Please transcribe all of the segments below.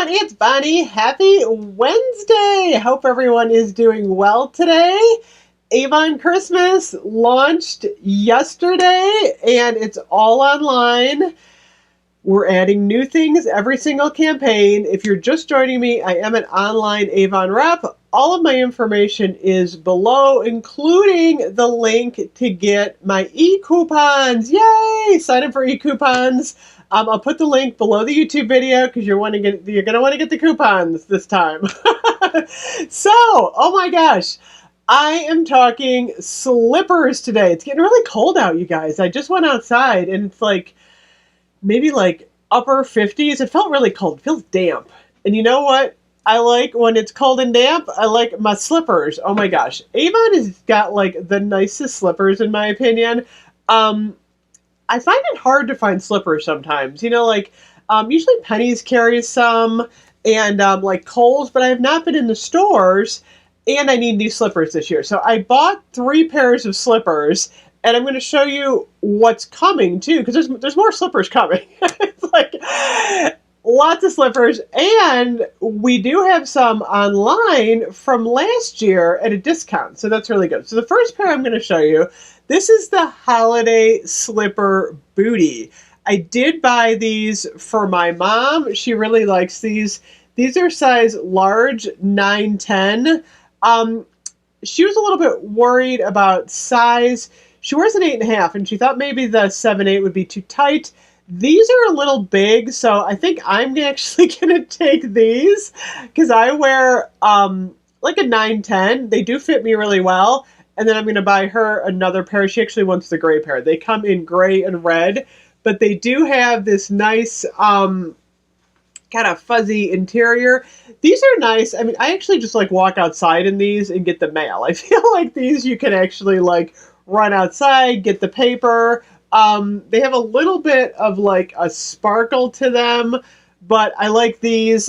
everyone, it's Bonnie. Happy Wednesday. Hope everyone is doing well today. Avon Christmas launched yesterday and it's all online. We're adding new things every single campaign. If you're just joining me, I am an online Avon rep. All of my information is below, including the link to get my e-coupons. Yay! Sign up for e-coupons. I'll put the link below the YouTube video because you're going to want to get the coupons this time. So, oh my gosh, I am talking slippers today. It's getting really cold out, you guys. I just went outside and it's like maybe like upper 50s. It felt really cold. It feels damp. And you know what? I like when it's cold and damp. I like my slippers. Oh my gosh. Avon has got like the nicest slippers in my opinion. I find it hard to find slippers sometimes. You know, like usually Penny's carries some and like Kohl's, but I have not been in the stores and I need new slippers this year. So I bought 3 pairs of slippers and I'm going to show you what's coming too, because there's more slippers coming. It's like lots of slippers, and we do have some online from last year at a discount, so that's really good. So the first pair I'm going to show you, this is the holiday slipper booty. I did buy these for my mom. She really likes these. These are size large, 9-10. She was a little bit worried about size. She wears an 8.5, and she thought maybe the 7/8 would be too tight. These are a little big, so I think I'm actually going to take these because I wear like a 9-10. They do fit me really well. And then I'm going to buy her another pair. She actually wants the gray pair. They come in gray and red, but they do have this nice kind of fuzzy interior. These are nice. I mean, I actually just like walk outside in these and get the mail. I feel like these you can actually like run outside, get the paper. They have a little bit of like a sparkle to them, but I like these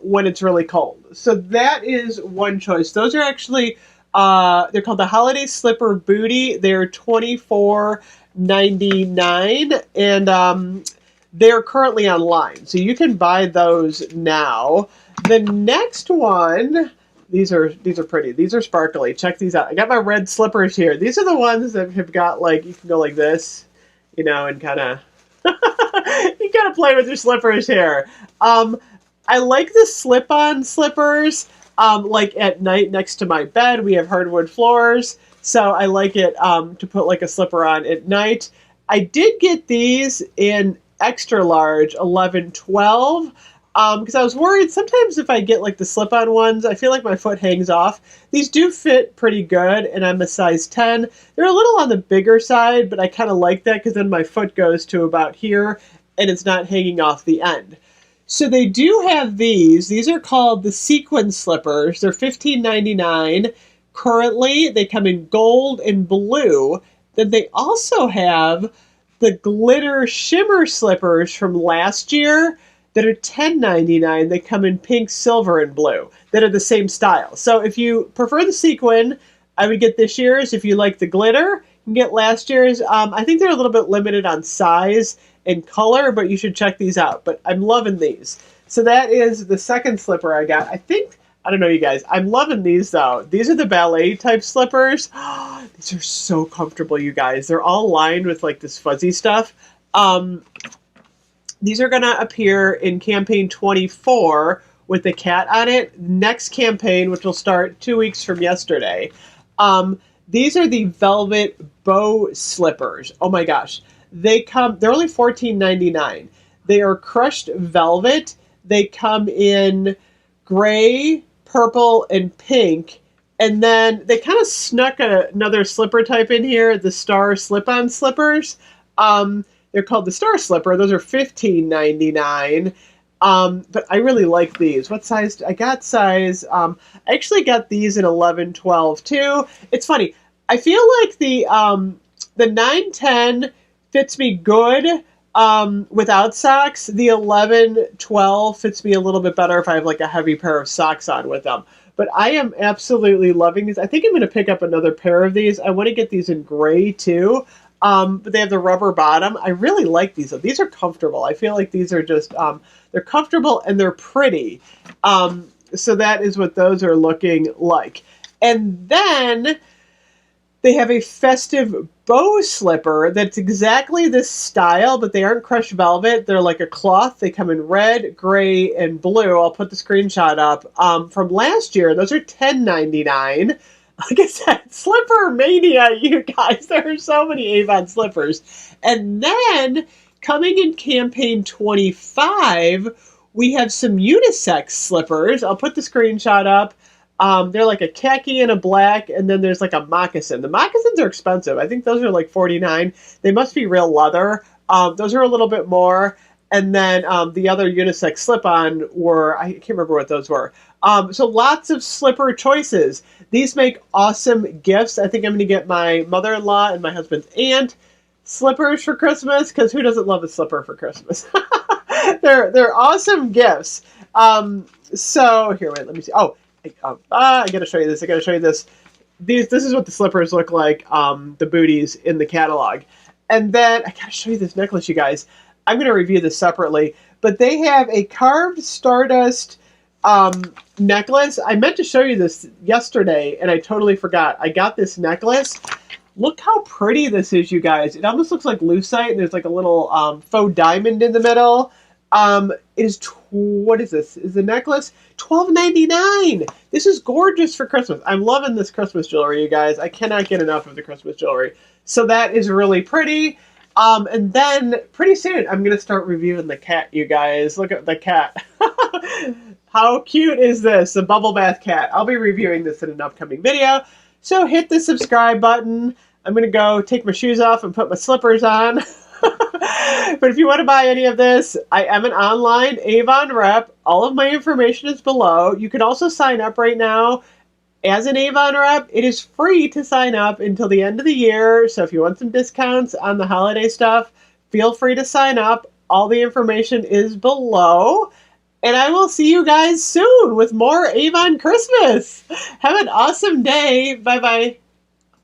when it's really cold. So that is one choice. Those are actually, they're called the Holiday Slipper Booty. They're $24.99 and they're currently online. So you can buy those now. The next one, these are pretty. These are sparkly. Check these out. I got my red slippers here. These are the ones that have got like, you can go like this, you know, and kind of you gotta play with your slippers here. I like the slip-on slippers. Like at night next to my bed, we have hardwood floors, so I like it to put like a slipper on at night. I did get these in extra large, 11-12. Because I was worried sometimes if I get like the slip-on ones, I feel like my foot hangs off. These do fit pretty good, and I'm a size 10. They're a little on the bigger side, but I kind of like that because then my foot goes to about here, and it's not hanging off the end. So they do have these. These are called the Sequin Slippers. They're $15.99. Currently, they come in gold and blue. Then they also have the glitter shimmer slippers from last year that are $10.99. They come in pink, silver, and blue that are the same style. So if you prefer the sequin, I would get this year's. If you like the glitter, you can get last year's. I think they're a little bit limited on size and color, but you should check these out. But I'm loving these. So that is the second slipper I got. I don't know, you guys. I'm loving these, though. These are the ballet type slippers. These are so comfortable, you guys. They're all lined with like this fuzzy stuff. These are going to appear in campaign 24 with the cat on it. Next campaign, which will start 2 weeks from yesterday. These are the velvet bow slippers. Oh my gosh. They're only $14.99. They are crushed velvet. They come in gray, purple, and pink. And then they kind of snuck another slipper type in here, the Star slip-on slippers. They're called the Star Slipper. Those are $15.99. But I really like these. What size? I got size. I actually got these in 11-12 too. It's funny. I feel like the 9-10 fits me good without socks. The 11-12 fits me a little bit better if I have like a heavy pair of socks on with them. But I am absolutely loving these. I think I'm going to pick up another pair of these. I want to get these in gray too. But they have the rubber bottom. I really like these. These are comfortable. I feel like these are just, they're comfortable and they're pretty. So that is what those are looking like. And then they have a Festive Bow Slipper that's exactly this style, but they aren't crushed velvet. They're like a cloth. They come in red, gray, and blue. I'll put the screenshot up. From last year, those are $10.99. Like I said, slipper mania, you guys. There are so many Avon slippers. And then, coming in campaign 25, we have some unisex slippers. I'll put the screenshot up. They're like a khaki and a black, and then there's like a moccasin. The moccasins are expensive. I think those are like $49. They must be real leather. Those are a little bit more. And then the other unisex slip-on were, I can't remember what those were. So lots of slipper choices. These make awesome gifts. I think I'm going to get my mother-in-law and my husband's aunt slippers for Christmas, because who doesn't love a slipper for Christmas? They're awesome gifts. So here, wait, let me see. Oh, I gotta show you this. I gotta show you this. This is what the slippers look like, the booties in the catalog. And then I gotta show you this necklace, you guys. I'm gonna review this separately, but they have a carved stardust necklace. I meant to show you this yesterday, and I totally forgot. I got this necklace. Look how pretty this is, you guys. It almost looks like lucite, and there's like a little faux diamond in the middle. It is, what is this? Is the necklace $12.99? This is gorgeous for Christmas. I'm loving this Christmas jewelry, you guys. I cannot get enough of the Christmas jewelry. So that is really pretty. And then pretty soon I'm going to start reviewing the cat, you guys. Look at the cat. How cute is this? The bubble bath cat. I'll be reviewing this in an upcoming video. So hit the subscribe button. I'm going to go take my shoes off and put my slippers on. But if you want to buy any of this, I am an online Avon rep. All of my information is below. You can also sign up right now as an Avon rep. It is free to sign up until the end of the year. So if you want some discounts on the holiday stuff, feel free to sign up. All the information is below. And I will see you guys soon with more Avon Christmas. Have an awesome day. Bye-bye.